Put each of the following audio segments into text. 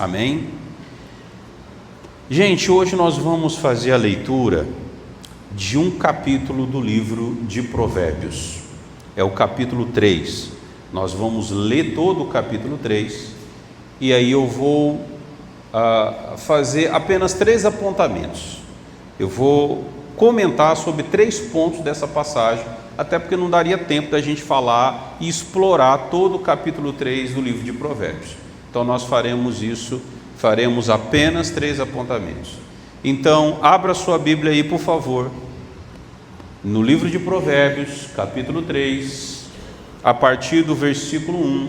Amém? Gente, hoje nós vamos fazer a leitura de um capítulo do livro de Provérbios. É o capítulo 3. Nós vamos ler todo o capítulo 3 e aí eu vou fazer apenas 3 apontamentos. Eu vou comentar sobre 3 pontos dessa passagem, até porque não daria tempo da gente falar e explorar todo o capítulo 3 do livro de Provérbios. Então nós faremos apenas 3 apontamentos. Então abra sua Bíblia aí, por favor, no livro de Provérbios, capítulo 3, a partir do versículo 1.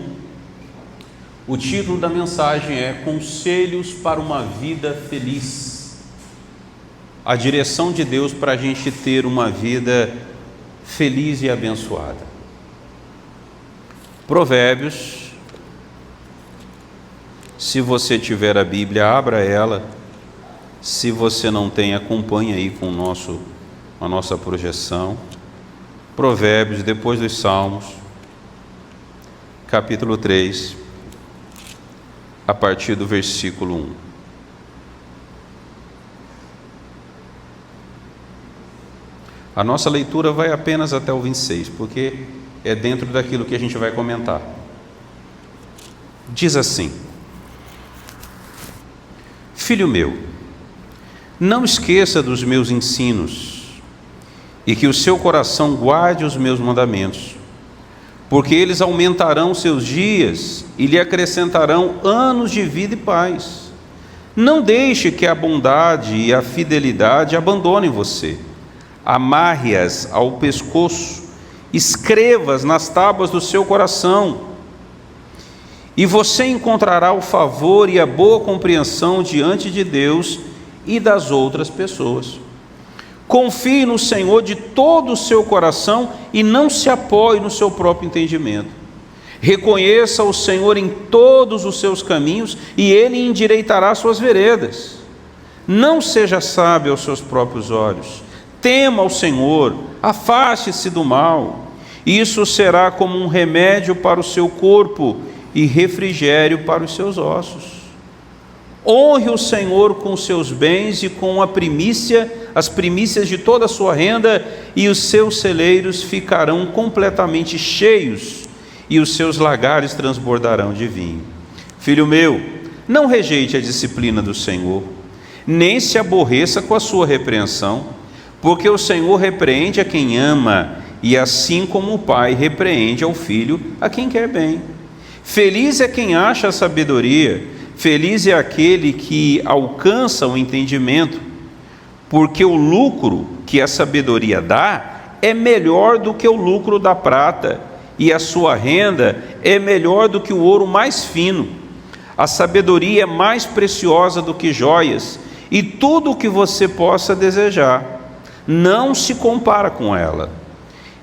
O título da mensagem é Conselhos para uma Vida Feliz. A direção de Deus para a gente ter uma vida feliz e abençoada. Provérbios, se você tiver a Bíblia, abra ela. Se você não tem, acompanhe aí com a nossa projeção. Provérbios, depois dos Salmos, capítulo 3, a partir do versículo 1. A nossa leitura vai apenas até o 26, porque é dentro daquilo que a gente vai comentar. Diz assim: Filho meu, não esqueça dos meus ensinos, e que o seu coração guarde os meus mandamentos, porque eles aumentarão seus dias e lhe acrescentarão anos de vida e paz. Não deixe que a bondade e a fidelidade abandonem você. Amarre-as ao pescoço, escreva-as nas tábuas do seu coração, e você encontrará o favor e a boa compreensão diante de Deus e das outras pessoas. Confie no Senhor de todo o seu coração e não se apoie no seu próprio entendimento. Reconheça o Senhor em todos os seus caminhos e Ele endireitará suas veredas. Não seja sábio aos seus próprios olhos. Tema ao Senhor, afaste-se do mal. Isso será como um remédio para o seu corpo e refrigério para os seus ossos. Honre o Senhor com os seus bens e com as primícias de toda a sua renda, e os seus celeiros ficarão completamente cheios, e os seus lagares transbordarão de vinho. Filho meu, não rejeite a disciplina do Senhor, nem se aborreça com a sua repreensão, porque o Senhor repreende a quem ama, e assim como o pai repreende ao filho a quem quer bem. Feliz é quem acha a sabedoria, feliz é aquele que alcança o entendimento, porque o lucro que a sabedoria dá é melhor do que o lucro da prata, e a sua renda é melhor do que o ouro mais fino. A sabedoria é mais preciosa do que joias, e tudo o que você possa desejar não se compara com ela.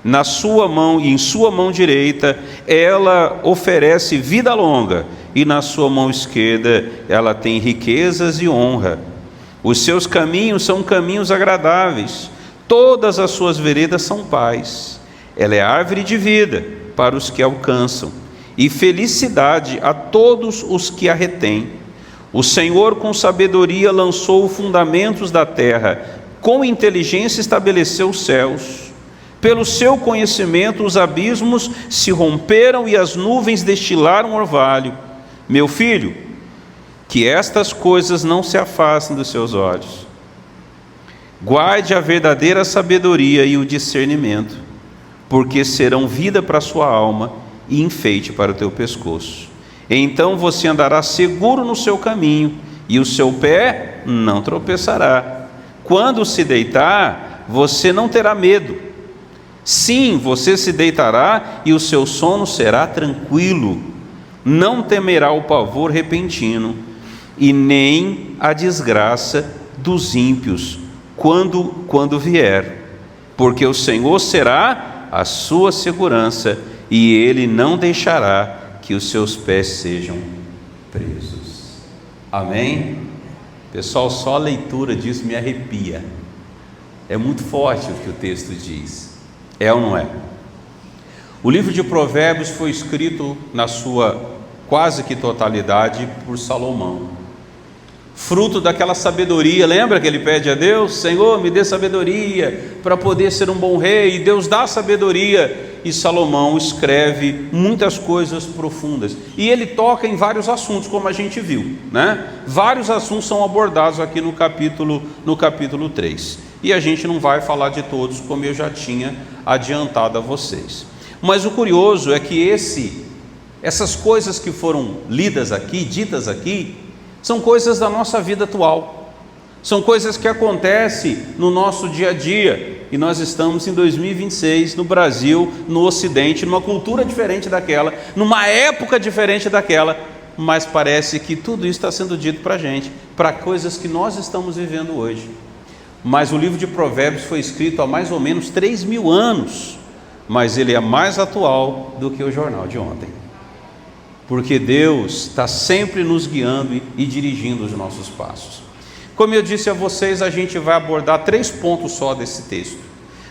Na sua mão e em sua mão direita ela oferece vida longa, e na sua mão esquerda ela tem riquezas e honra. Os seus caminhos são caminhos agradáveis, todas as suas veredas são paz. Ela é árvore de vida para os que alcançam, e felicidade a todos os que a retêm. O Senhor com sabedoria lançou os fundamentos da terra, com inteligência estabeleceu os céus. Pelo seu conhecimento os abismos se romperam e as nuvens destilaram orvalho. Meu filho, que estas coisas não se afastem dos seus olhos. Guarde a verdadeira sabedoria e o discernimento, porque serão vida para a sua alma e enfeite para o teu pescoço. Então você andará seguro no seu caminho, e o seu pé não tropeçará. Quando se deitar, você não terá medo. Sim, você se deitará e o seu sono será tranquilo. Não temerá o pavor repentino e nem a desgraça dos ímpios quando vier, porque o Senhor será a sua segurança e Ele não deixará que os seus pés sejam presos. Amém? Pessoal, só a leitura disso me arrepia. É muito forte o que o texto diz. É ou não é? O livro de Provérbios foi escrito na sua quase que totalidade por Salomão. fruto daquela sabedoria. Lembra que ele pede a Deus: Senhor, me dê sabedoria para poder ser um bom rei, e Deus dá sabedoria, e Salomão escreve muitas coisas profundas, e ele toca em vários assuntos, como a gente viu, né? Vários assuntos são abordados aqui no capítulo 3, e a gente não vai falar de todos, como eu já tinha adiantado a vocês. Mas o curioso é que essas coisas que foram lidas aqui, ditas aqui, são coisas da nossa vida atual, são coisas que acontecem no nosso dia a dia, e nós estamos em 2026, no Brasil, no Ocidente, numa cultura diferente daquela, numa época diferente daquela, mas parece que tudo isso está sendo dito para a gente, para coisas que nós estamos vivendo hoje. Mas o livro de Provérbios foi escrito há mais ou menos 3.000 anos, mas ele é mais atual do que o jornal de ontem, porque Deus está sempre nos guiando e dirigindo os nossos passos. Como eu disse a vocês, a gente vai abordar 3 pontos só desse texto.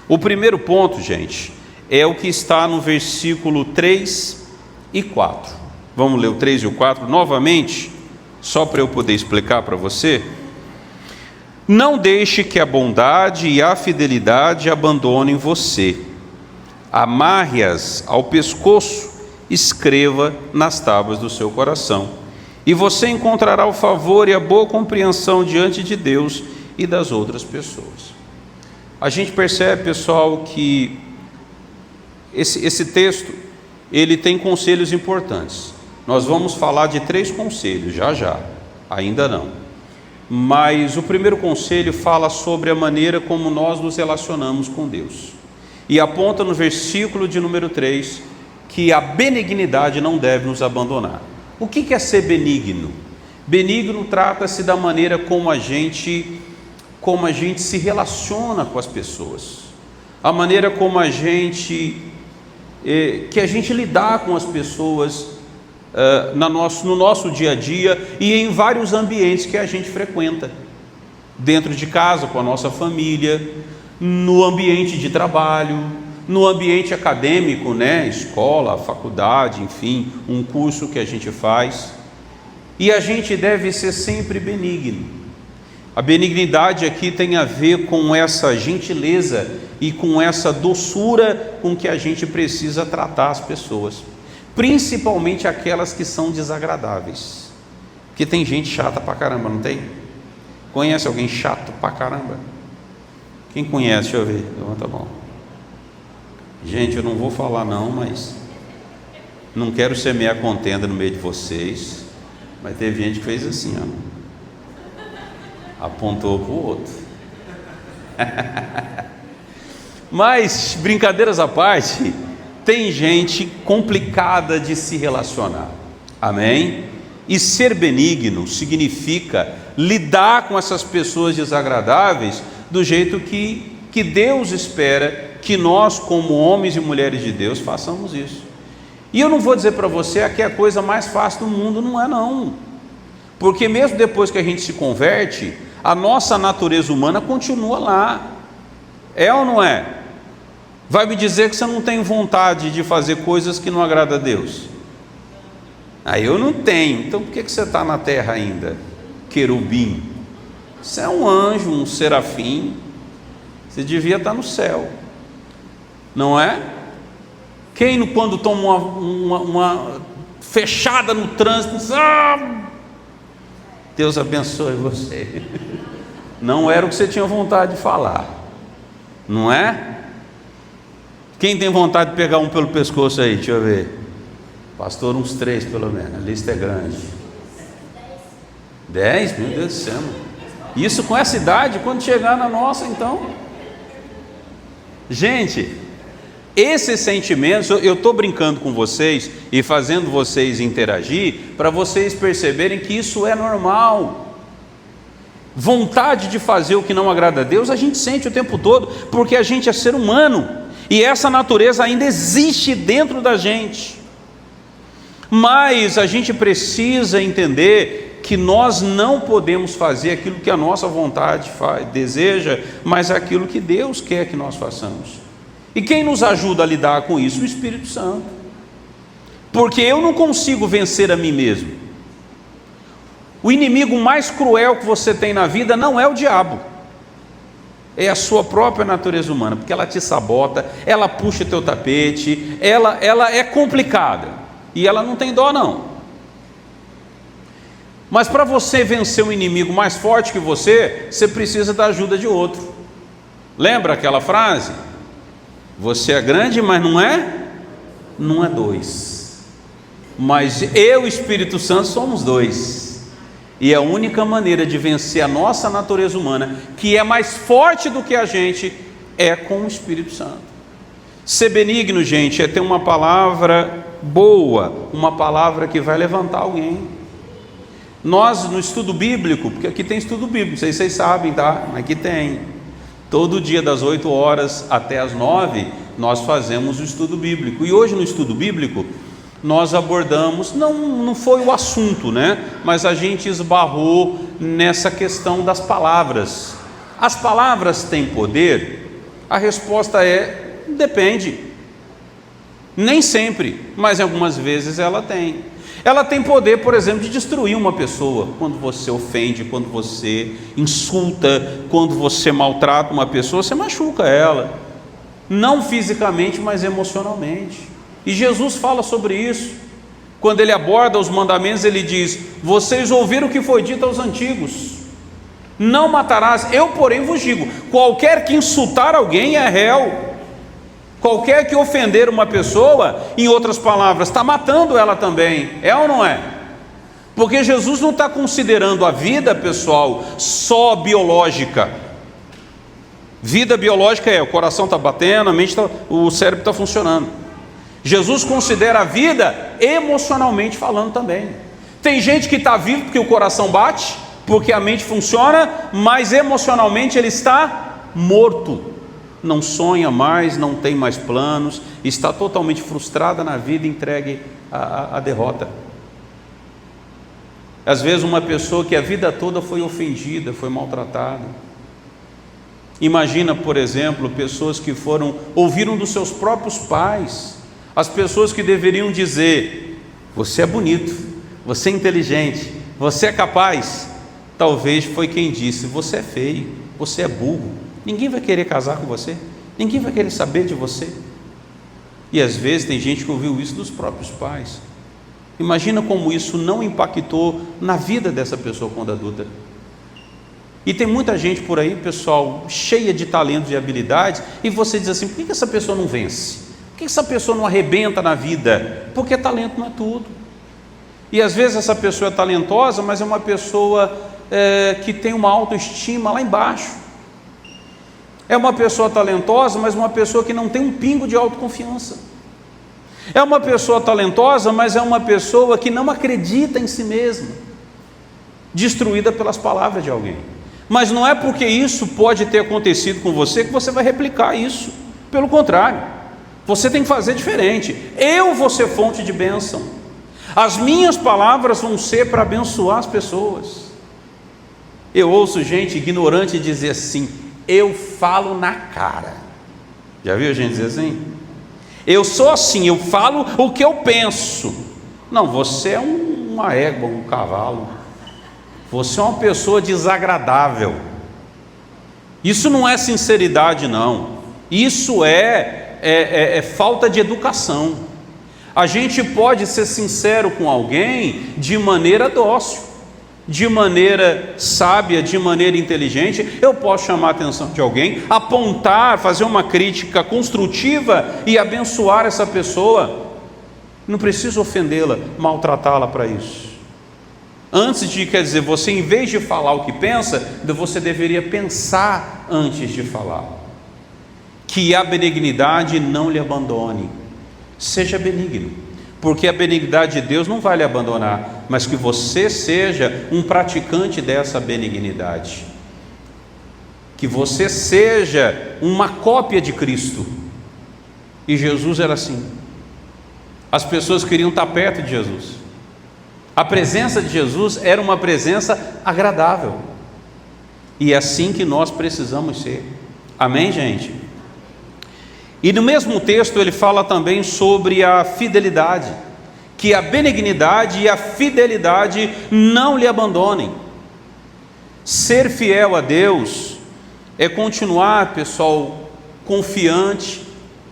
O primeiro ponto, gente, é o que está no versículo 3 e 4. Vamos ler o 3 e o 4 novamente, só para eu poder explicar para você. Não deixe que a bondade e a fidelidade abandonem você. Amarre-as ao pescoço, escreva nas tábuas do seu coração. E você encontrará o favor e a boa compreensão diante de Deus e das outras pessoas. A gente percebe, pessoal, que esse texto, ele tem conselhos importantes. Nós vamos falar de 3 conselhos, já, ainda não. Mas o primeiro conselho fala sobre a maneira como nós nos relacionamos com Deus. E aponta no versículo de número 3, que a benignidade não deve nos abandonar. O que é ser benigno? Benigno trata-se da maneira como a gente se relaciona com as pessoas, a maneira como a gente lidar com as pessoas no nosso dia a dia e em vários ambientes que a gente frequenta, dentro de casa, com a nossa família, no ambiente de trabalho, no ambiente acadêmico, né? Escola, faculdade, enfim, um curso que a gente faz. E a gente deve ser sempre benigno. A benignidade aqui tem a ver com essa gentileza e com essa doçura com que a gente precisa tratar as pessoas, principalmente aquelas que são desagradáveis, porque tem gente chata pra caramba, não tem? Conhece alguém chato pra caramba? Quem conhece? Deixa eu ver, levanta a mão. Gente, eu não vou falar não, mas não quero semear contenda no meio de vocês, mas teve gente que fez assim, ó, apontou para o outro. Mas, brincadeiras à parte, tem gente complicada de se relacionar, amém? E ser benigno significa lidar com essas pessoas desagradáveis do jeito que Deus espera que nós, como homens e mulheres de Deus, façamos isso. E eu não vou dizer para você que é a coisa mais fácil do mundo, não é não, porque mesmo depois que a gente se converte, a nossa natureza humana continua lá, é ou não é? Vai me dizer que você não tem vontade de fazer coisas que não agradam a Deus? Aí eu não tenho, então por que você está na terra ainda, querubim? Você é um anjo, um serafim, você devia estar no céu, não é? Quem quando toma uma fechada no trânsito, Deus abençoe você, não era o que você tinha vontade de falar, não é? Quem tem vontade de pegar um pelo pescoço aí, deixa eu ver, pastor, uns 3 pelo menos, a lista é grande. 10? Meu Deus do céu, isso com essa idade, quando chegar na nossa, então, gente, esses sentimentos, eu estou brincando com vocês e fazendo vocês interagir, para vocês perceberem que isso é normal. Vontade de fazer o que não agrada a Deus, a gente sente o tempo todo, porque a gente é ser humano, e essa natureza ainda existe dentro da gente. Mas a gente precisa entender que nós não podemos fazer aquilo que a nossa vontade deseja, mas aquilo que Deus quer que nós façamos. E quem nos ajuda a lidar com isso? O Espírito Santo. Porque eu não consigo vencer a mim mesmo. O inimigo mais cruel que você tem na vida não é o diabo, é a sua própria natureza humana, porque ela te sabota, ela puxa o teu tapete, ela é complicada, e ela não tem dó não. Mas para você vencer um inimigo mais forte que você precisa da ajuda de outro. Lembra aquela frase? Você é grande, mas não é dois. Mas eu e o Espírito Santo somos dois. E a única maneira de vencer a nossa natureza humana, que é mais forte do que a gente, é com o Espírito Santo. Ser benigno, gente, é ter uma palavra boa, uma palavra que vai levantar alguém. Nós no estudo bíblico, porque aqui tem estudo bíblico, vocês sabem, tá? Aqui tem. Todo dia das 8 horas até as 9, nós fazemos o estudo bíblico. E hoje no estudo bíblico, nós abordamos, não foi o assunto, né? Mas a gente esbarrou nessa questão das palavras. As palavras têm poder? A resposta é: depende. Nem sempre, mas algumas vezes ela tem. Ela tem poder, por exemplo, de destruir uma pessoa. Quando você ofende, quando você insulta, quando você maltrata uma pessoa, você machuca ela. Não fisicamente, mas emocionalmente. E Jesus fala sobre isso. Quando ele aborda os mandamentos, ele diz: vocês ouviram o que foi dito aos antigos: não matarás. Eu, porém, vos digo: qualquer que insultar alguém é réu. Qualquer que ofender uma pessoa, em outras palavras, está matando ela também. É ou não é? Porque Jesus não está considerando a vida, pessoal, só biológica. Vida biológica é: o coração está batendo, a mente o cérebro está funcionando. Jesus considera a vida emocionalmente falando também. Tem gente que está vivo porque o coração bate, porque a mente funciona, mas emocionalmente ele está morto. Não sonha mais, não tem mais planos, está totalmente frustrada na vida, entregue à derrota. Às vezes uma pessoa que a vida toda foi ofendida, foi maltratada. Imagina, por exemplo, pessoas que ouviram dos seus próprios pais, as pessoas que deveriam dizer: você é bonito, você é inteligente, você é capaz. Talvez foi quem disse: você é feio, você é burro, ninguém vai querer casar com você, ninguém vai querer saber de você. E às vezes tem gente que ouviu isso dos próprios pais. Imagina como isso não impactou na vida dessa pessoa quando adulta. E tem muita gente por aí, pessoal, cheia de talentos e habilidades, e você diz assim: por que essa pessoa não vence? Por que essa pessoa não arrebenta na vida? Porque talento não é tudo. E às vezes essa pessoa é talentosa, mas é uma pessoa que tem uma autoestima lá embaixo. É uma pessoa talentosa, mas uma pessoa que não tem um pingo de autoconfiança. É uma pessoa talentosa, mas é uma pessoa que não acredita em si mesma, destruída pelas palavras de alguém. Mas não é porque isso pode ter acontecido com você que você vai replicar isso. Pelo contrário, você tem que fazer diferente. Eu vou ser fonte de bênção. As minhas palavras vão ser para abençoar as pessoas. Eu ouço gente ignorante dizer assim: eu falo na cara. Já viu gente dizer assim? Eu sou assim, eu falo o que eu penso. Não, você é uma égua, um cavalo. Você é uma pessoa desagradável. Isso não é sinceridade, não. Isso é falta de educação. A gente pode ser sincero com alguém de maneira dócil, de maneira sábia, de maneira inteligente. Eu posso chamar a atenção de alguém, apontar, fazer uma crítica construtiva e abençoar essa pessoa. Não preciso ofendê-la, maltratá-la para isso. Antes de, você em vez de falar o que pensa, você deveria pensar antes de falar. Que a benignidade não lhe abandone. Seja benigno, porque a benignidade de Deus não vai lhe abandonar, mas que você seja um praticante dessa benignidade, que você seja uma cópia de Cristo. E Jesus era assim. As pessoas queriam estar perto de Jesus. A presença de Jesus era uma presença agradável, e é assim que nós precisamos ser. Amém, gente? E no mesmo texto ele fala também sobre a fidelidade, que a benignidade e a fidelidade não lhe abandonem. Ser fiel a Deus é continuar, pessoal, confiante,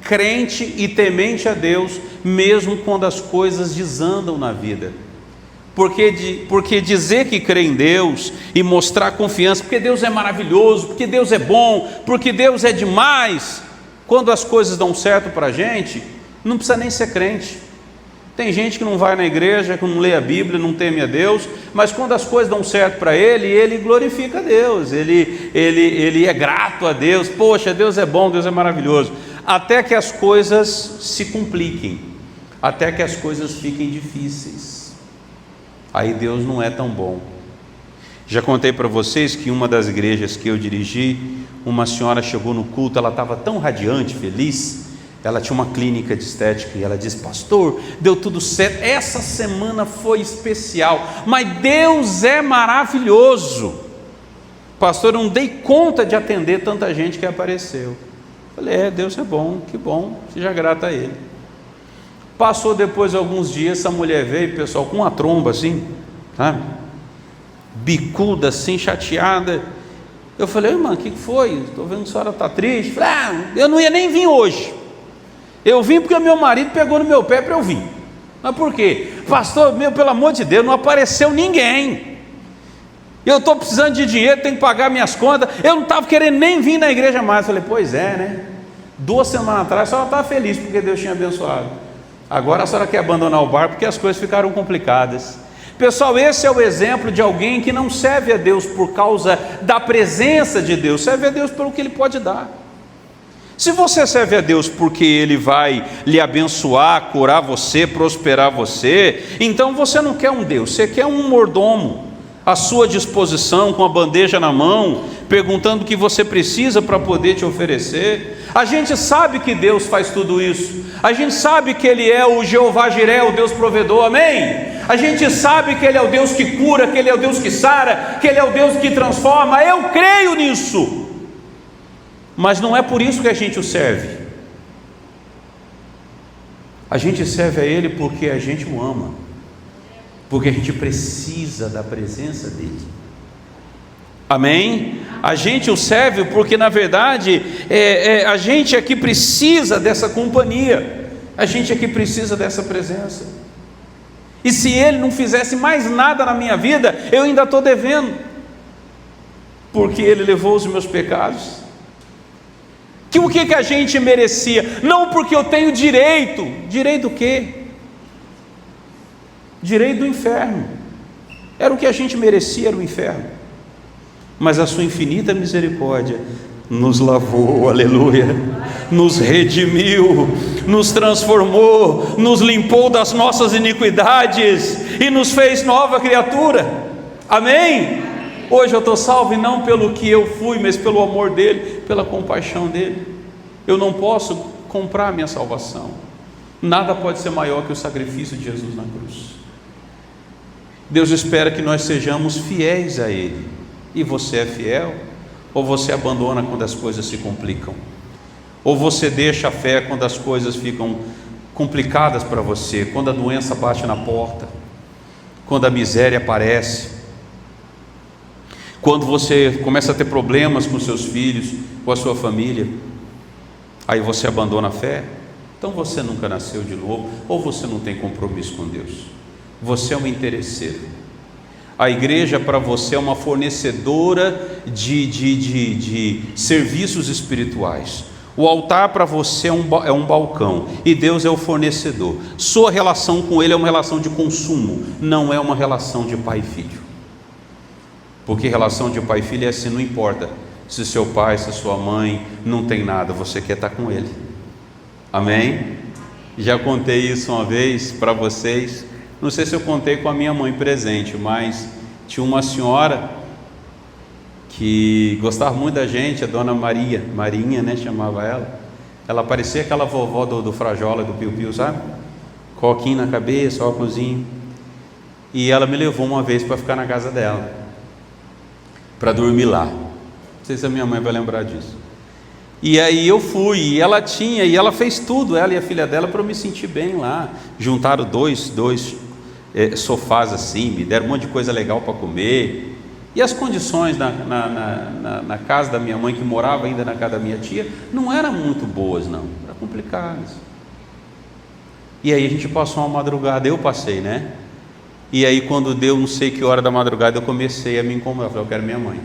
crente e temente a Deus, mesmo quando as coisas desandam na vida. Porque dizer que crê em Deus e mostrar confiança, porque Deus é maravilhoso, porque Deus é bom, porque Deus é demais, quando as coisas dão certo para a gente, não precisa nem ser crente. Tem gente que não vai na igreja, que não lê a Bíblia, não teme a Deus, mas quando as coisas dão certo para ele glorifica a Deus, ele é grato a Deus. Poxa, Deus é bom, Deus é maravilhoso, até que as coisas se compliquem, até que as coisas fiquem difíceis, aí Deus não é tão bom. Já contei para vocês que em uma das igrejas que eu dirigi, uma senhora chegou no culto, ela estava tão radiante, feliz. Ela tinha uma clínica de estética e ela disse: pastor, deu tudo certo, essa semana foi especial, mas Deus é maravilhoso. Pastor, eu não dei conta de atender tanta gente que apareceu. Falei: Deus é bom, que bom, seja grato a Ele. Passou depois de alguns dias, essa mulher veio, pessoal, com uma tromba assim, sabe? Bicuda assim, chateada. Eu falei: irmã, o que foi? Estou vendo que a senhora está triste. Falei: eu não ia nem vir hoje. Eu vim porque o meu marido pegou no meu pé para eu vir. Mas por quê? Pastor, pelo amor de Deus, não apareceu ninguém. Eu estou precisando de dinheiro, tenho que pagar minhas contas. Eu não estava querendo nem vir na igreja mais. Eu falei: pois é, né? 2 semanas atrás a senhora estava feliz porque Deus tinha abençoado. Agora a senhora quer abandonar o barco porque as coisas ficaram complicadas. Pessoal, esse é o exemplo de alguém que não serve a Deus por causa da presença de Deus, serve a Deus pelo que Ele pode dar. Se você serve a Deus porque Ele vai lhe abençoar, curar você, prosperar você, então você não quer um Deus, você quer um mordomo à sua disposição, com a bandeja na mão, perguntando o que você precisa para poder te oferecer. A gente sabe que Deus faz tudo isso, a gente sabe que Ele é o Jeová Jiré, o Deus provedor, amém? A gente sabe que Ele é o Deus que cura, que Ele é o Deus que sara, que Ele é o Deus que transforma. Eu creio nisso. Mas não é por isso que a gente o serve. A gente serve a Ele porque a gente o ama, porque a gente precisa da presença dEle, amém? A gente o serve porque na verdade a gente aqui precisa dessa companhia, a gente aqui precisa dessa presença. E se Ele não fizesse mais nada na minha vida, eu ainda estou devendo, porque Ele levou os meus pecados. Que o que a gente merecia? Não porque eu tenho direito. Direito do quê? Direito do inferno. Era o que a gente merecia, era o inferno. Mas a sua infinita misericórdia nos lavou, aleluia, nos redimiu, nos transformou, nos limpou das nossas iniquidades e nos fez nova criatura, amém? Hoje eu estou salvo e não pelo que eu fui, mas pelo amor dEle, pela compaixão dEle. Eu não posso comprar minha salvação. Nada pode ser maior que o sacrifício de Jesus na cruz. Deus espera que nós sejamos fiéis a Ele. E você é fiel? Ou você abandona quando as coisas se complicam? Ou você deixa a fé quando as coisas ficam complicadas para você? Quando a doença bate na porta? Quando a miséria aparece? Quando você começa a ter problemas com seus filhos, com a sua família, aí você abandona a fé? Então você nunca nasceu de novo, ou você não tem compromisso com Deus. Você é um interesseiro. A igreja para você é uma fornecedora de serviços espirituais. O altar para você é um balcão, e Deus é o fornecedor. Sua relação com Ele é uma relação de consumo, não é uma relação de pai e filho. Porque relação de pai e filho é assim, não importa se seu pai, se sua mãe não tem nada, você quer estar com ele, amém? Já contei isso uma vez para vocês, não sei se eu contei com a minha mãe presente, mas tinha uma senhora que gostava muito da gente, a dona Marinha, né, chamava ela. Ela parecia aquela vovó do Frajola, do Piu Piu, sabe? Coquinho na cabeça, óculosinho. E ela me levou uma vez para ficar na casa dela, para dormir lá. Não sei se a minha mãe vai lembrar disso. E aí eu fui, e ela fez tudo, ela e a filha dela, para eu me sentir bem lá. Juntaram dois sofás assim, me deram um monte de coisa legal para comer. E as condições na casa da minha mãe, que morava ainda na casa da minha tia, não eram muito boas não, eram complicadas. E aí a gente passou uma madrugada, eu passei, né? E aí quando deu não sei que hora da madrugada, eu comecei a me incomodar. Eu falei, eu quero minha mãe.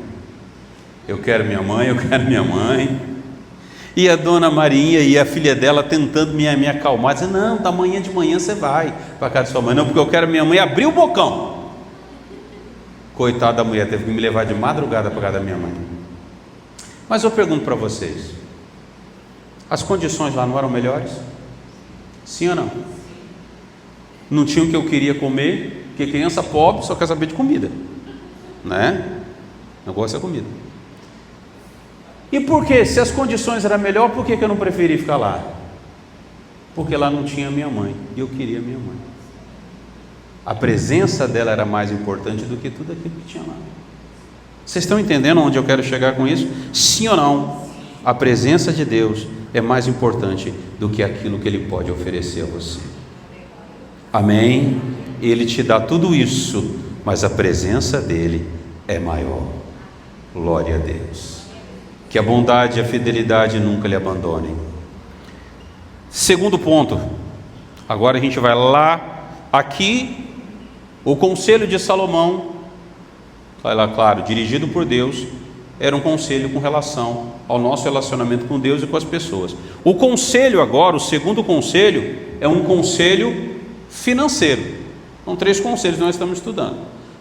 Eu quero minha mãe, eu quero minha mãe. E a dona Marinha e a filha dela tentando me acalmar, dizendo, não, da manhã de manhã você vai para casa de sua mãe. Não, porque eu quero minha mãe. Abrir o bocão. Coitada da mulher, teve que me levar de madrugada para casa da minha mãe. Mas eu pergunto para vocês, as condições lá não eram melhores? Sim ou não? Não tinha o que eu queria comer, porque criança pobre só quer saber de comida, né? O negócio é comida. E por que? Se as condições eram melhores, por que eu não preferi ficar lá? Porque lá não tinha minha mãe, e eu queria minha mãe. A presença dela era mais importante do que tudo aquilo que tinha lá. Vocês estão entendendo onde eu quero chegar com isso? Sim ou não? A presença de Deus é mais importante do que aquilo que Ele pode oferecer a você. Amém? Ele te dá tudo isso, mas a presença dEle é maior. Glória a Deus. Que a bondade e a fidelidade nunca lhe abandonem. Segundo ponto, agora a gente vai lá, aqui, o conselho de Salomão, vai lá, claro, dirigido por Deus, era um conselho com relação ao nosso relacionamento com Deus e com as pessoas. O conselho agora, o segundo conselho, é um conselho financeiro. São 3 conselhos que nós estamos estudando.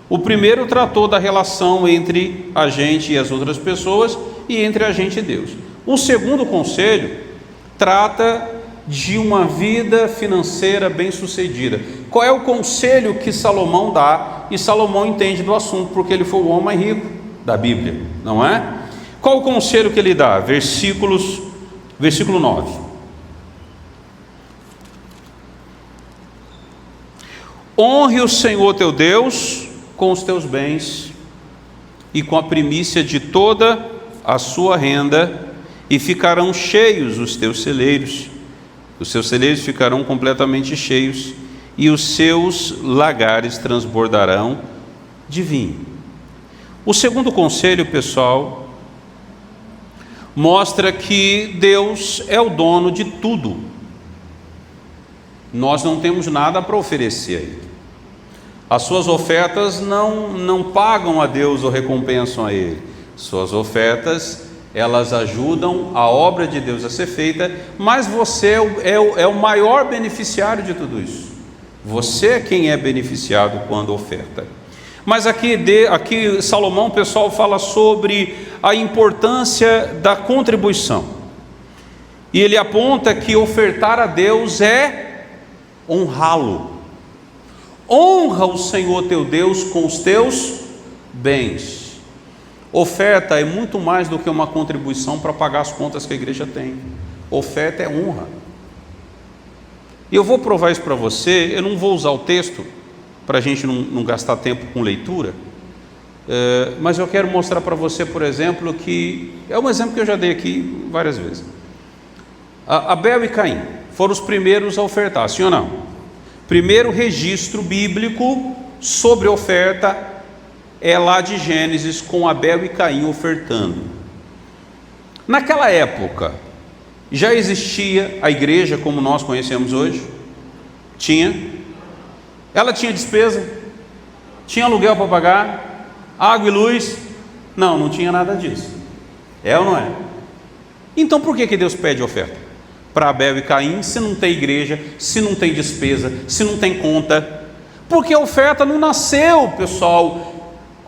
O primeiro tratou da relação entre a gente e as outras pessoas, e entre a gente e Deus. O segundo conselho trata de uma vida financeira bem-sucedida. Qual é o conselho que Salomão dá? E Salomão entende do assunto, porque ele foi o homem mais rico da Bíblia, não é? Qual o conselho que ele dá? Versículo 9. Honre o Senhor teu Deus com os teus bens e com a primícia de toda a sua renda, e ficarão cheios os teus celeiros. Os seus celeiros ficarão completamente cheios, e os seus lagares transbordarão de vinho. O segundo conselho, pessoal, mostra que Deus é o dono de tudo. Nós não temos nada para oferecer a Ele. As suas ofertas não pagam a Deus ou recompensam a Ele. Suas ofertas, elas ajudam a obra de Deus a ser feita, mas você é o maior beneficiário de tudo isso. Você é quem é beneficiado quando oferta. Mas aqui Salomão, pessoal, fala sobre a importância da contribuição. E ele aponta que ofertar a Deus é honrá-lo. Honra o Senhor teu Deus com os teus bens. Oferta é muito mais do que uma contribuição para pagar as contas que a igreja tem. Oferta é honra. E eu vou provar isso para você. Eu não vou usar o texto para a gente não gastar tempo com leitura, mas eu quero mostrar para você, por exemplo, que é um exemplo que eu já dei aqui várias vezes. Abel e Caim foram os primeiros a ofertar, sim ou não? Primeiro registro bíblico sobre oferta é lá de Gênesis, com Abel e Caim ofertando. Naquela época, já existia a igreja como nós conhecemos hoje? Tinha. Ela tinha despesa? Tinha aluguel para pagar? Água e luz? Não tinha nada disso. É ou não é? Então por que Deus pede oferta para Abel e Caim, se não tem igreja, se não tem despesa, se não tem conta? Porque a oferta não nasceu, pessoal,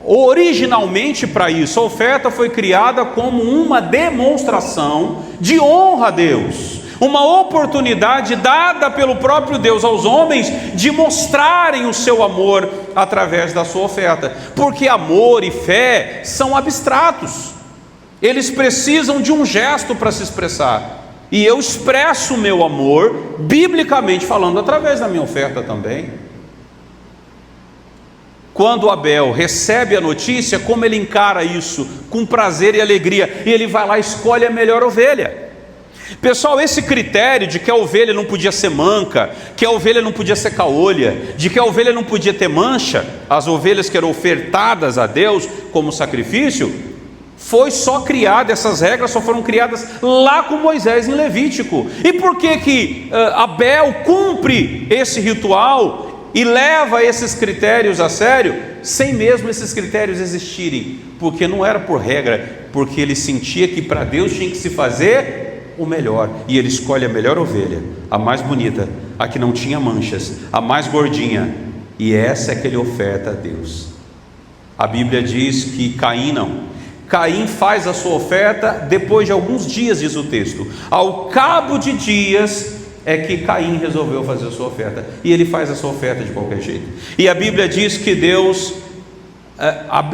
originalmente para isso. A oferta foi criada como uma demonstração de honra a Deus, uma oportunidade dada pelo próprio Deus aos homens de mostrarem o seu amor através da sua oferta, porque amor e fé são abstratos, eles precisam de um gesto para se expressar, e eu expresso o meu amor, biblicamente falando, através da minha oferta também. quando Abel recebe a notícia, como ele encara isso? Com prazer e alegria. E ele vai lá e escolhe a melhor ovelha. Pessoal, esse critério de que a ovelha não podia ser manca, que a ovelha não podia ser caolha, de que a ovelha não podia ter mancha, as ovelhas que eram ofertadas a Deus como sacrifício, foi só criada, essas regras só foram criadas lá com Moisés em Levítico. E por que Abel cumpre esse ritual e leva esses critérios a sério, sem mesmo esses critérios existirem? Porque não era por regra, porque ele sentia que para Deus tinha que se fazer o melhor, e ele escolhe a melhor ovelha, a mais bonita, a que não tinha manchas, a mais gordinha, e essa é que ele oferta a Deus. A Bíblia diz que Caim faz a sua oferta depois de alguns dias, diz o texto. Ao cabo de dias é que Caim resolveu fazer a sua oferta, e ele faz a sua oferta de qualquer jeito. E a Bíblia diz que Deus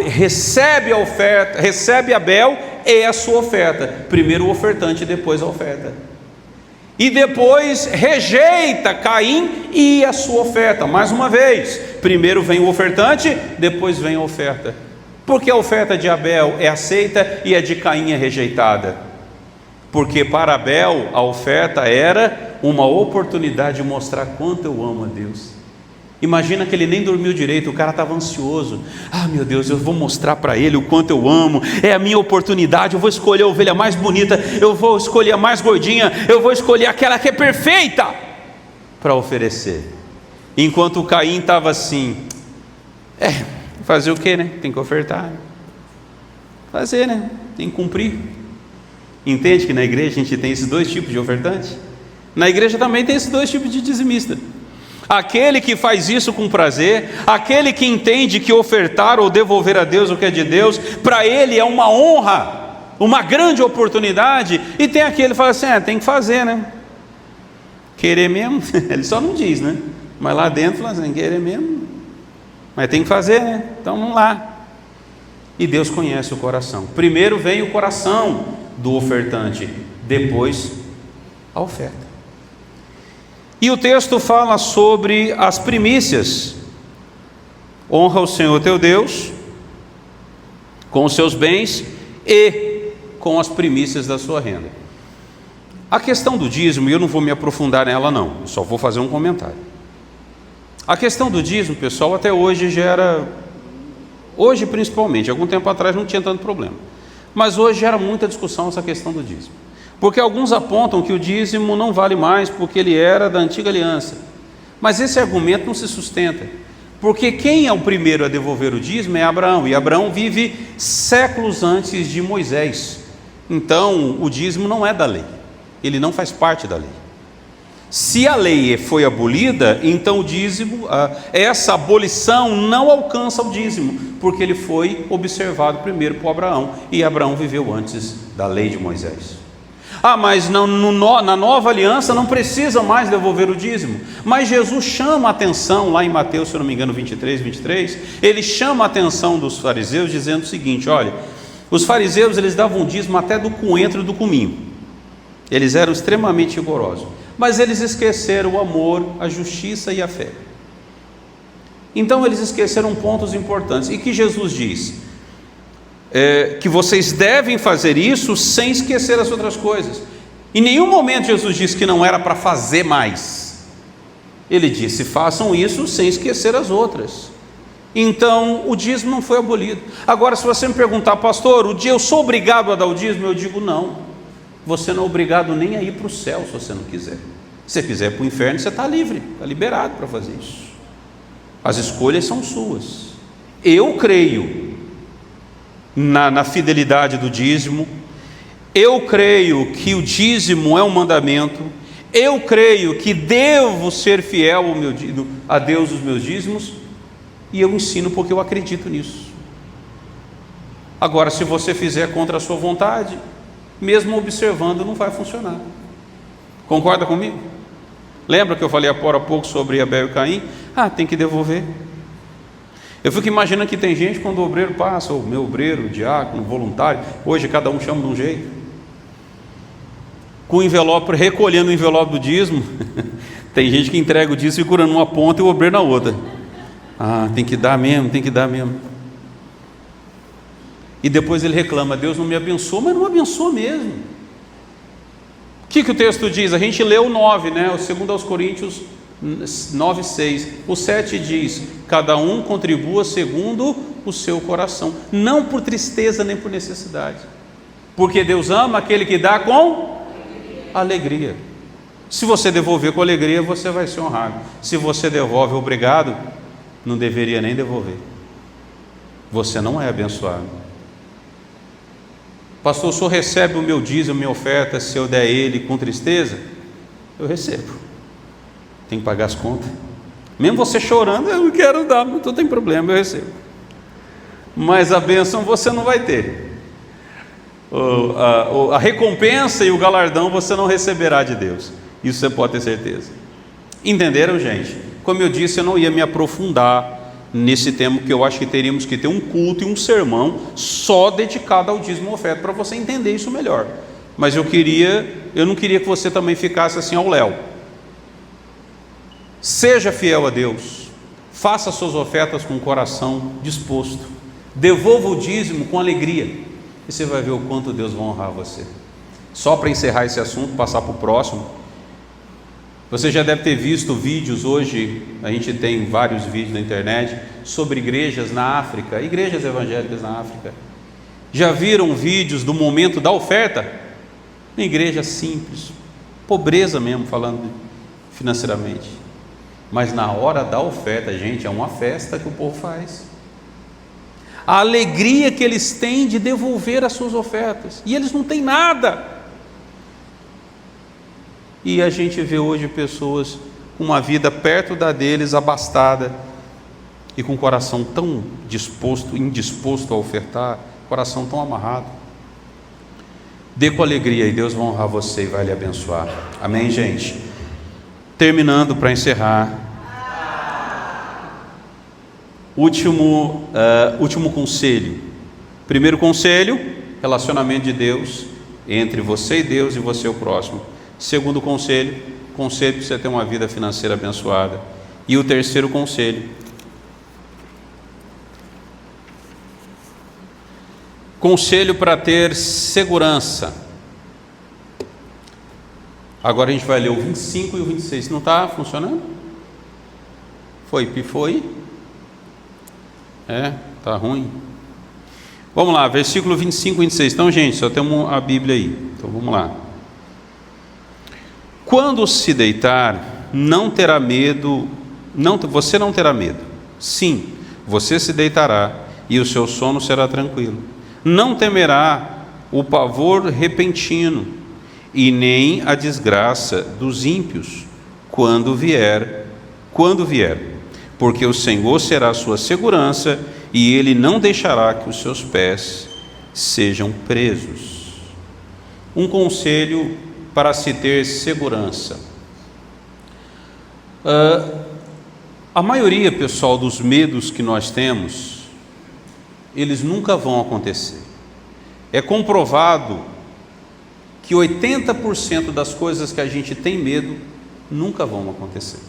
recebe a oferta, recebe Abel e a sua oferta, primeiro o ofertante, depois a oferta, e depois rejeita Caim e a sua oferta, mais uma vez, primeiro vem o ofertante, depois vem a oferta. Porque a oferta de Abel é aceita e a de Caim é rejeitada? Porque para Abel a oferta era uma oportunidade de mostrar quanto eu amo a Deus. Imagina que ele nem dormiu direito, o cara estava ansioso. Meu Deus, eu vou mostrar para ele o quanto eu amo, é a minha oportunidade, eu vou escolher a ovelha mais bonita, eu vou escolher a mais gordinha, eu vou escolher aquela que é perfeita para oferecer. Enquanto Caim estava assim, fazer o que, né? Tem que ofertar, fazer, né? Tem que cumprir. Entende que na igreja a gente tem esses dois tipos de ofertante? Na igreja também tem esses dois tipos de dizimista. Aquele que faz isso com prazer, aquele que entende que ofertar ou devolver a Deus o que é de Deus, para ele é uma honra, uma grande oportunidade. E tem aquele que fala assim, tem que fazer, né? Querer mesmo, ele só não diz, né? Mas lá dentro fala assim, querer mesmo, mas tem que fazer, né? Então vamos lá. E Deus conhece o coração. Primeiro vem o coração do ofertante, depois a oferta. E o texto fala sobre as primícias. Honra o Senhor teu Deus com os seus bens e com as primícias da sua renda. A questão do dízimo, eu não vou me aprofundar nela não, só vou fazer um comentário. A questão do dízimo, pessoal, até hoje hoje principalmente, algum tempo atrás não tinha tanto problema, mas hoje gera muita discussão essa questão do dízimo. Porque alguns apontam que o dízimo não vale mais porque ele era da antiga aliança. Mas esse argumento não se sustenta. Porque quem é o primeiro a devolver o dízimo é Abraão. E Abraão vive séculos antes de Moisés. Então o dízimo não é da lei. Ele não faz parte da lei. Se a lei foi abolida, então o dízimo, essa abolição não alcança o dízimo. Porque ele foi observado primeiro por Abraão. E Abraão viveu antes da lei de Moisés. Mas na nova aliança não precisa mais devolver o dízimo. Mas Jesus chama a atenção, lá em Mateus, se eu não me engano, 23, ele chama a atenção dos fariseus, dizendo o seguinte, olha, os fariseus eles davam dízimo até do coentro e do cominho. Eles eram extremamente rigorosos. Mas eles esqueceram o amor, a justiça e a fé. Então eles esqueceram pontos importantes. E que Jesus diz? Que vocês devem fazer isso sem esquecer as outras coisas. Em nenhum momento Jesus disse que não era para fazer mais. Ele disse, façam isso sem esquecer as outras. Então o dízimo não foi abolido. Agora, se você me perguntar, pastor, eu sou obrigado a dar o dízimo? Eu digo não. Você não é obrigado nem a ir para o céu se você não quiser. Se você quiser ir para o inferno, você está livre, está liberado para fazer isso. As escolhas são suas. Eu creio na fidelidade do dízimo, eu creio que o dízimo é um mandamento, eu creio que devo ser fiel a Deus os meus dízimos, e eu ensino porque eu acredito nisso. Agora, se você fizer contra a sua vontade, mesmo observando, não vai funcionar. Concorda comigo? Lembra que eu falei há pouco sobre Abel e Caim? Tem que devolver. Eu fico imaginando que tem gente, quando o obreiro passa, o meu obreiro, o diácono, o voluntário, hoje cada um chama de um jeito, com o envelope, recolhendo o envelope do dízimo. Tem gente que entrega o dízimo segurando uma ponta e o obreiro na outra. Ah, tem que dar mesmo, tem que dar mesmo. E depois ele reclama: Deus não me abençoa, mas não abençoa mesmo. O que o texto diz? A gente leu o 9, né? O 2 aos Coríntios 9:6. O 7 diz: cada um contribua segundo o seu coração, não por tristeza nem por necessidade, porque Deus ama aquele que dá com alegria. Se você devolver com alegria, você vai ser honrado. Se você devolve obrigado, não deveria nem devolver. Você não é abençoado. Pastor, o senhor recebe o meu dízimo, minha oferta, se eu der ele com tristeza? Eu recebo. Tem que pagar as contas. Mesmo você chorando: eu não quero dar, não tem problema, eu recebo. Mas a bênção você não vai ter. A recompensa e o galardão você não receberá de Deus. Isso você pode ter certeza. Entenderam, gente? Como eu disse, eu não ia me aprofundar nesse tema, que eu acho que teríamos que ter um culto e um sermão só dedicado ao dízimo e oferta, para você entender isso melhor. Mas eu não queria que você também ficasse assim ao léu. Seja fiel a Deus, faça suas ofertas com o coração disposto, devolva o dízimo com alegria, e você vai ver o quanto Deus vai honrar você. Só para encerrar esse assunto, passar para o próximo. Você já deve ter visto vídeos hoje, a gente tem vários vídeos na internet sobre igrejas na África, igrejas evangélicas na África. Já viram vídeos do momento da oferta? Uma igreja simples, pobreza mesmo, falando financeiramente. Mas na hora da oferta, gente, é uma festa que o povo faz. A alegria que eles têm de devolver as suas ofertas, e eles não têm nada. E a gente vê hoje pessoas com uma vida perto da deles, abastada, e com o coração tão indisposto a ofertar, coração tão amarrado. Dê com alegria e Deus vai honrar você e vai lhe abençoar. Amém, gente? Terminando, para encerrar, último conselho. Primeiro conselho: relacionamento de Deus, entre você e Deus e você e o próximo. Segundo conselho para você ter uma vida financeira abençoada. E o terceiro conselho: conselho para ter segurança. Agora a gente vai ler o 25 e o 26. Não está funcionando? Foi? Está ruim. Vamos lá, versículo 25 e 26. Então, gente, só temos a Bíblia aí. Então vamos lá. Quando se deitar, não terá medo, você não terá medo. Sim, você se deitará e o seu sono será tranquilo. Não temerá o pavor repentino e nem a desgraça dos ímpios quando vier, porque o Senhor será a sua segurança e Ele não deixará que os seus pés sejam presos. Um conselho para se ter segurança. A maioria, pessoal, dos medos que nós temos, eles nunca vão acontecer. É comprovado que 80% das coisas que a gente tem medo nunca vão acontecer.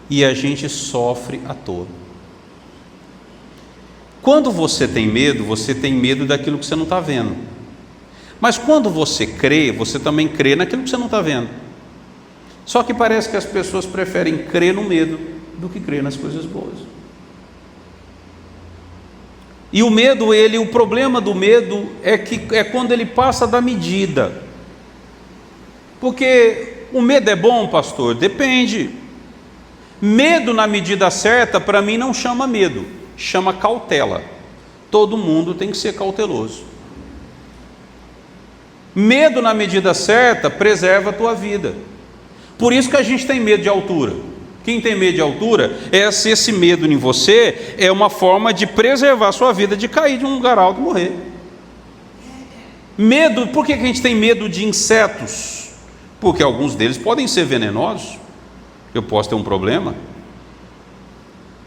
E a gente sofre à toa. Quando você tem medo daquilo que você não está vendo. Mas quando você crê, você também crê naquilo que você não está vendo. Só que parece que as pessoas preferem crer no medo do que crer nas coisas boas. E o medo, o problema do medo é quando ele passa da medida. Porque o medo é bom, pastor? Depende. Medo na medida certa, para mim, não chama medo, chama cautela. Todo mundo tem que ser cauteloso. Medo na medida certa preserva a tua vida. Por isso que a gente tem medo de altura. Quem tem medo de altura, se esse medo em você é uma forma de preservar a sua vida, de cair de um lugar alto e morrer. Medo, por que a gente tem medo de insetos? Porque alguns deles podem ser venenosos. Eu posso ter um problema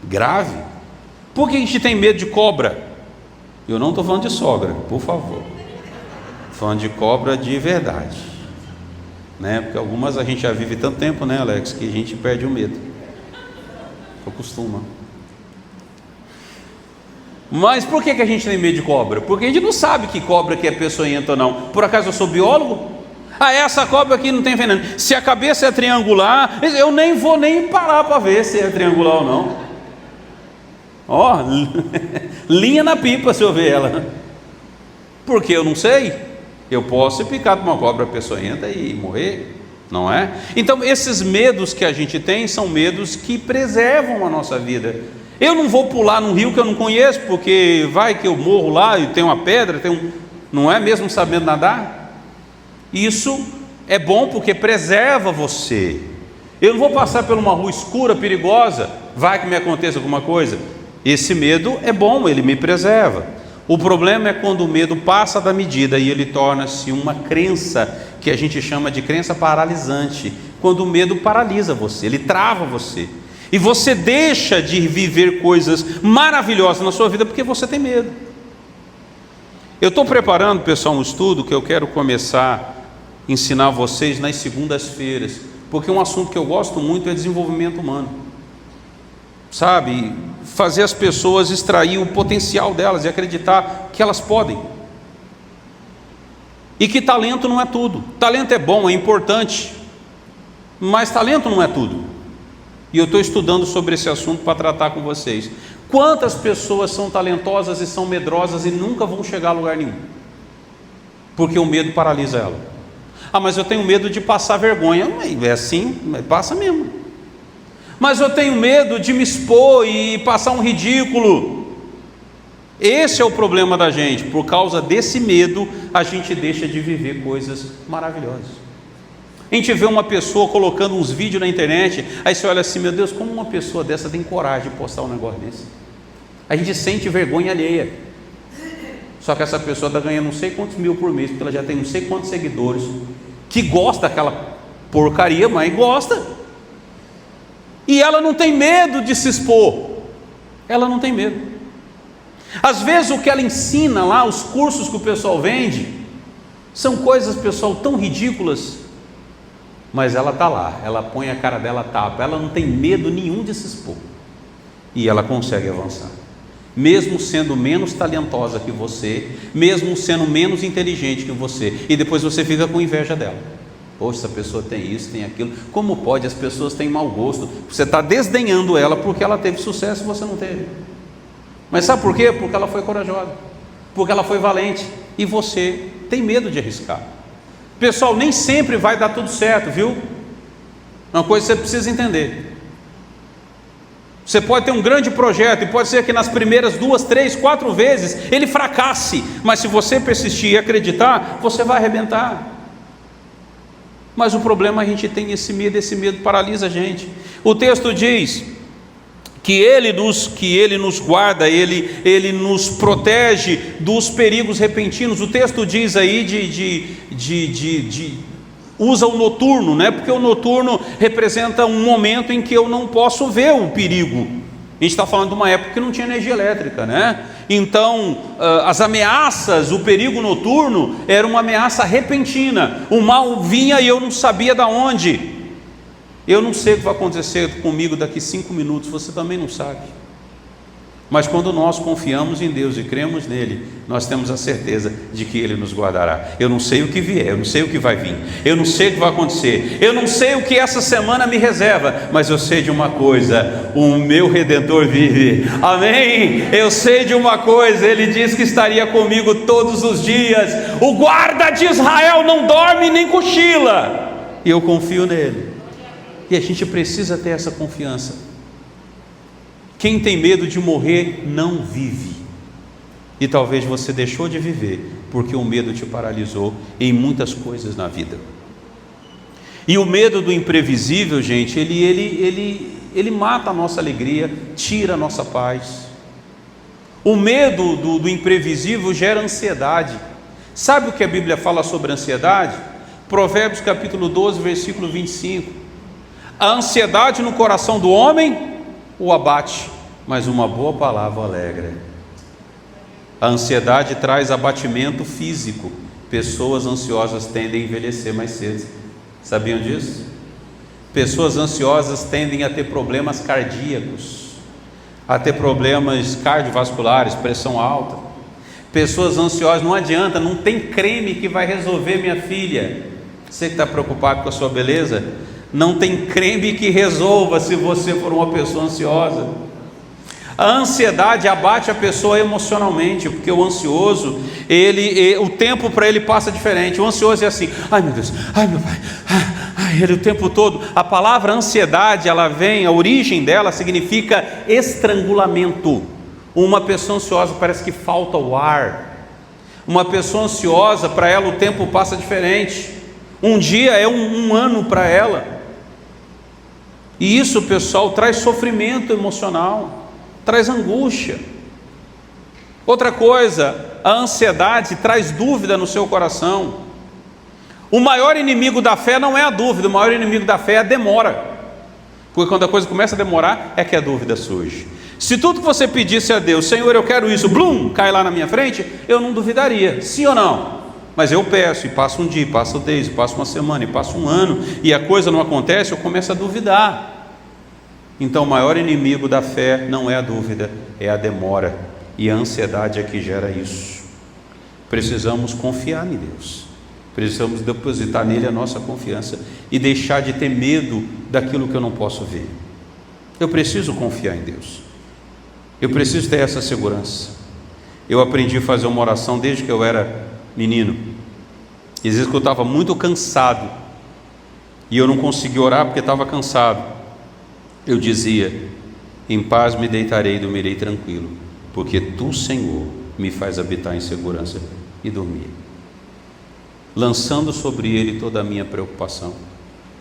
grave. Por que a gente tem medo de cobra? Eu não estou falando de sogra, por favor. Estou falando de cobra de verdade, né? Porque algumas a gente já vive tanto tempo, né, Alex, que a gente perde o medo. Acostuma. Mas por que a gente tem medo de cobra? Porque a gente não sabe que cobra que é peçonhenta ou não. Por acaso eu sou biólogo? Essa cobra aqui não tem veneno. Se a cabeça é triangular, eu nem vou nem parar para ver se é triangular ou não. Linha na pipa se eu ver ela. Porque eu não sei. Eu posso ser picado por uma cobra peçonhenta e morrer, não é? Então esses medos que a gente tem são medos que preservam a nossa vida. Eu não vou pular num rio que eu não conheço, porque vai que eu morro lá e tem uma pedra, não é mesmo sabendo nadar? Isso é bom porque preserva você. Eu não vou passar por uma rua escura, perigosa, vai que me aconteça alguma coisa. Esse medo é bom, ele me preserva. O problema é quando o medo passa da medida e ele torna-se uma crença que a gente chama de crença paralisante. Quando o medo paralisa você, ele trava você. E você deixa de viver coisas maravilhosas na sua vida porque você tem medo. Eu estou preparando, pessoal, um estudo que eu quero começar a ensinar vocês nas segundas-feiras, porque um assunto que eu gosto muito é desenvolvimento humano. Sabe, fazer as pessoas extrair o potencial delas e acreditar que elas podem. E que talento não é tudo. Talento é bom, é importante, mas talento não é tudo. E eu estou estudando sobre esse assunto para tratar com vocês. Quantas pessoas são talentosas e são medrosas e nunca vão chegar a lugar nenhum? Porque o medo paralisa ela. Mas eu tenho medo de passar vergonha. É assim, passa mesmo. Mas eu tenho medo de me expor e passar um ridículo. Esse é o problema da gente. Por causa desse medo, a gente deixa de viver coisas maravilhosas. A gente vê uma pessoa colocando uns vídeos na internet, aí você olha assim, meu Deus, como uma pessoa dessa tem coragem de postar um negócio desse? A gente sente vergonha alheia. Só que essa pessoa está ganhando não sei quantos mil por mês, porque ela já tem não sei quantos seguidores, que gosta daquela porcaria, mas gosta. E ela não tem medo de se expor. Ela não tem medo. Às vezes o que ela ensina lá, os cursos que o pessoal vende, são coisas, pessoal, tão ridículas, mas ela está lá, ela põe a cara dela, tapa, ela não tem medo nenhum de se expor, e ela consegue avançar, mesmo sendo menos talentosa que você, mesmo sendo menos inteligente que você, e depois você fica com inveja dela. Poxa, essa pessoa tem isso, tem aquilo, como pode? As pessoas têm mau gosto, você está desdenhando ela porque ela teve sucesso e você não teve. Mas sabe por quê? Porque ela foi corajosa, porque ela foi valente, e você tem medo de arriscar. Pessoal, nem sempre vai dar tudo certo, viu? Uma coisa que você precisa entender. Você pode ter um grande projeto e pode ser que nas primeiras 2, 3, 4 vezes ele fracasse, mas se você persistir e acreditar, você vai arrebentar. Mas o problema é que a gente tem esse medo paralisa a gente. O texto diz que Ele nos guarda, Ele nos protege dos perigos repentinos. O texto diz aí usa o noturno, né? Porque o noturno representa um momento em que eu não posso ver o perigo. A gente está falando de uma época que não tinha energia elétrica, né? Então, as ameaças, o perigo noturno era uma ameaça repentina. O mal vinha e eu não sabia de onde. Eu não sei o que vai acontecer comigo daqui 5 minutos, você também não sabe. Mas quando nós confiamos em Deus e cremos nele, nós temos a certeza de que Ele nos guardará. Eu não sei o que vier, eu não sei o que vai vir, eu não sei o que vai acontecer, eu não sei o que essa semana me reserva, mas eu sei de uma coisa: o meu Redentor vive, amém? Eu sei de uma coisa, Ele disse que estaria comigo todos os dias. O guarda de Israel não dorme nem cochila, e eu confio nele. E a gente precisa ter essa confiança. Quem tem medo de morrer não vive. E talvez você deixou de viver porque o medo te paralisou em muitas coisas na vida. E o medo do imprevisível, gente, ele mata a nossa alegria, tira a nossa paz. O medo do imprevisível gera ansiedade. Sabe o que a Bíblia fala sobre ansiedade? Provérbios capítulo 12, versículo 25. A ansiedade no coração do homem o abate, mas uma boa palavra o alegra. A ansiedade traz abatimento físico. Pessoas ansiosas tendem a envelhecer mais cedo. Sabiam disso? Pessoas ansiosas tendem a ter problemas cardíacos. a ter problemas cardiovasculares, pressão alta. Pessoas ansiosas, não adianta, não tem creme que vai resolver, minha filha. Você que está preocupado com a sua beleza, não tem creme que resolva se você for uma pessoa ansiosa. A ansiedade abate a pessoa emocionalmente, porque o ansioso, o tempo para ele passa diferente. O ansioso é assim: ai meu Deus, ai meu pai, ele o tempo todo. A palavra ansiedade, ela vem, a origem dela significa estrangulamento. Uma pessoa ansiosa parece que falta o ar. Uma pessoa ansiosa, para ela o tempo passa diferente. Um dia é um ano para ela. E isso, pessoal, traz sofrimento emocional, traz angústia. Outra coisa, a ansiedade traz dúvida no seu coração. O maior inimigo da fé não é a dúvida, o maior inimigo da fé é a demora. Porque quando a coisa começa a demorar, é que a dúvida surge. Se tudo que você pedisse a Deus, Senhor, eu quero isso, blum, cai lá na minha frente, eu não duvidaria, sim ou não? Mas eu peço, e passa um dia, passa 10, passa uma semana, e passa um ano, e a coisa não acontece, eu começo a duvidar. Então o maior inimigo da fé não é a dúvida, é a demora, e a ansiedade é que gera isso. Precisamos confiar em Deus, precisamos depositar nele a nossa confiança, e deixar de ter medo daquilo que eu não posso ver. Eu preciso confiar em Deus, eu preciso ter essa segurança. Eu aprendi a fazer uma oração desde que eu era menino. E às vezes que eu estava muito cansado, e eu não conseguia orar porque estava cansado, eu dizia: em paz me deitarei e dormirei tranquilo, porque tu, Senhor, me faz habitar em segurança e dormir. Lançando sobre ele toda a minha preocupação.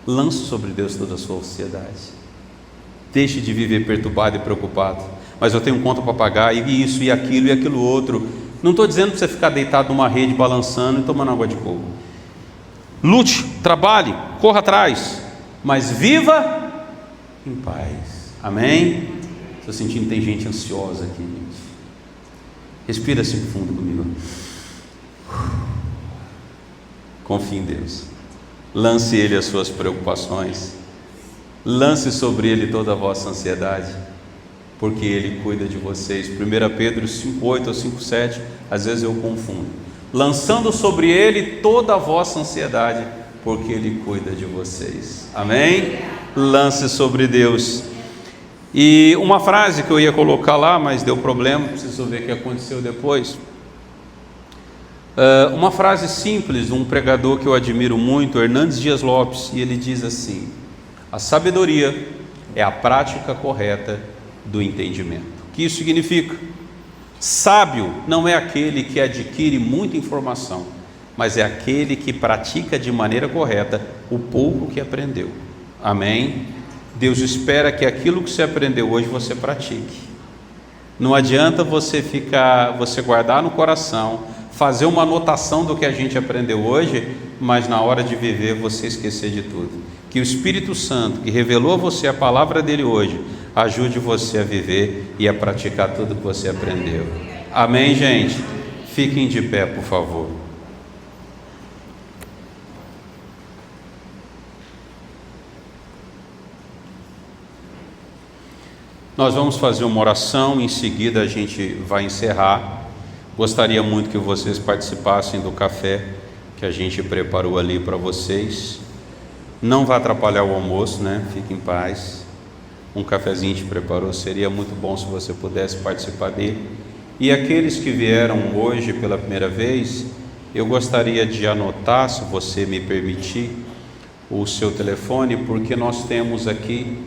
Lance sobre Deus toda a sua ansiedade. Deixe de viver perturbado e preocupado. Mas eu tenho conta para pagar, e isso, e aquilo outro. Não estou dizendo para você ficar deitado numa rede balançando e tomando água de coco. Lute, trabalhe, corra atrás, mas viva em paz. Amém? Estou sentindo que tem gente ansiosa aqui, gente. Respira assim fundo comigo. Confie em Deus. Lance Ele as suas preocupações. Lance sobre Ele toda a vossa ansiedade, porque Ele cuida de vocês. 1 Pedro 5,8 ou 5,7, às vezes eu confundo. Lançando sobre Ele toda a vossa ansiedade, porque Ele cuida de vocês. Amém? Lance sobre Deus. E uma frase que eu ia colocar lá, mas deu problema, preciso ver o que aconteceu depois. Uma frase simples de um pregador que eu admiro muito, Hernandes Dias Lopes, e ele diz assim: a sabedoria é a prática correta do entendimento. O que isso significa? Sábio não é aquele que adquire muita informação, mas é aquele que pratica de maneira correta o pouco que aprendeu. Amém? Deus espera que aquilo que você aprendeu hoje você pratique. Não adianta você guardar no coração, fazer uma anotação do que a gente aprendeu hoje, mas na hora de viver você esquecer de tudo. Que o Espírito Santo, que revelou a você a palavra dele hoje, ajude você a viver e a praticar tudo que você aprendeu. Amém, gente? Fiquem de pé, por favor. Nós vamos fazer uma oração, em seguida a gente vai encerrar. Gostaria muito que vocês participassem do café que a gente preparou ali para vocês. Não vai atrapalhar o almoço, né? Fique em paz. Um cafezinho a gente preparou, seria muito bom se você pudesse participar dele. E aqueles que vieram hoje pela primeira vez, eu gostaria de anotar, se você me permitir, o seu telefone, porque nós temos aqui,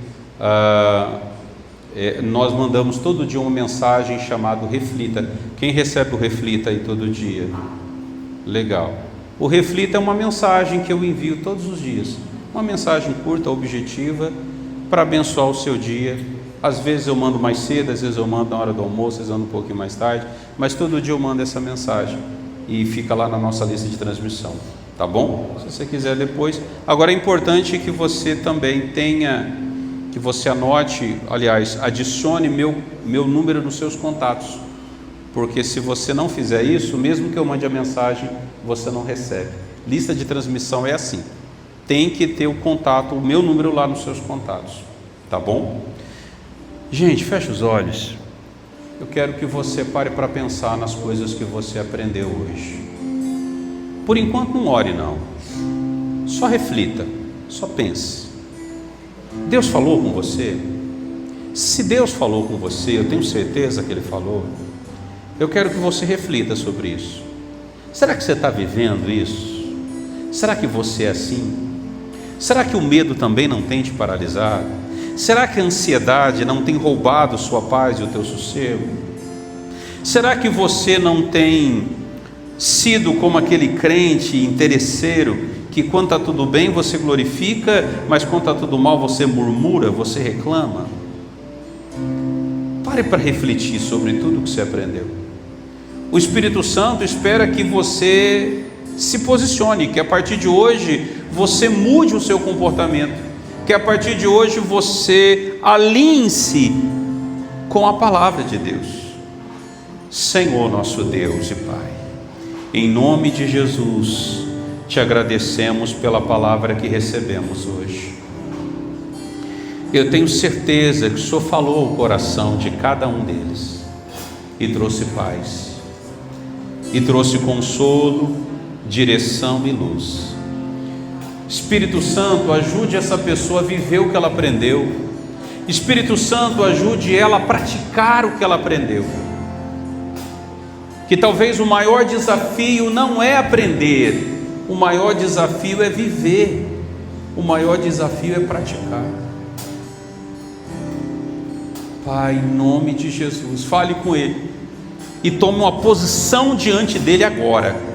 nós mandamos todo dia uma mensagem chamada Reflita. Quem recebe o Reflita aí todo dia? Legal. O Reflita é uma mensagem que eu envio todos os dias, uma mensagem curta, objetiva, para abençoar o seu dia. Às vezes eu mando mais cedo, às vezes eu mando na hora do almoço, às vezes eu mando um pouquinho mais tarde, mas todo dia eu mando essa mensagem e fica lá na nossa lista de transmissão, tá bom? Se você quiser depois. Agora é importante que você também tenha, que você anote, aliás, adicione meu número nos seus contatos, porque se você não fizer isso, mesmo que eu mande a mensagem, você não recebe. Lista de transmissão é assim, tem que ter o contato, o meu número lá nos seus contatos, tá bom? Gente, feche os olhos. Eu quero que você pare para pensar nas coisas que você aprendeu hoje. Por enquanto não ore não. Só reflita, só pense. Deus falou com você? Se Deus falou com você, eu tenho certeza que Ele falou. Eu quero que você reflita sobre isso. Será que você está vivendo isso? Será que você é assim? Será que o medo também não tem te paralisado? Será que a ansiedade não tem roubado sua paz e o teu sossego? Será que você não tem sido como aquele crente interesseiro que quando está tudo bem você glorifica, mas quando está tudo mal você murmura, você reclama? Pare para refletir sobre tudo que você aprendeu. O Espírito Santo espera que você se posicione, que a partir de hoje você mude o seu comportamento, que a partir de hoje você alinhe-se com a palavra de Deus. Senhor nosso Deus e Pai, em nome de Jesus, te agradecemos pela palavra que recebemos hoje. Eu tenho certeza que o Senhor falou ao coração de cada um deles e trouxe paz, e trouxe consolo, direção e luz. Espírito Santo, ajude essa pessoa a viver o que ela aprendeu. Espírito Santo, ajude ela a praticar o que ela aprendeu. Que talvez o maior desafio não é aprender, o maior desafio é viver, o maior desafio é praticar. Pai, em nome de Jesus, fale com ele e tome uma posição diante dele agora.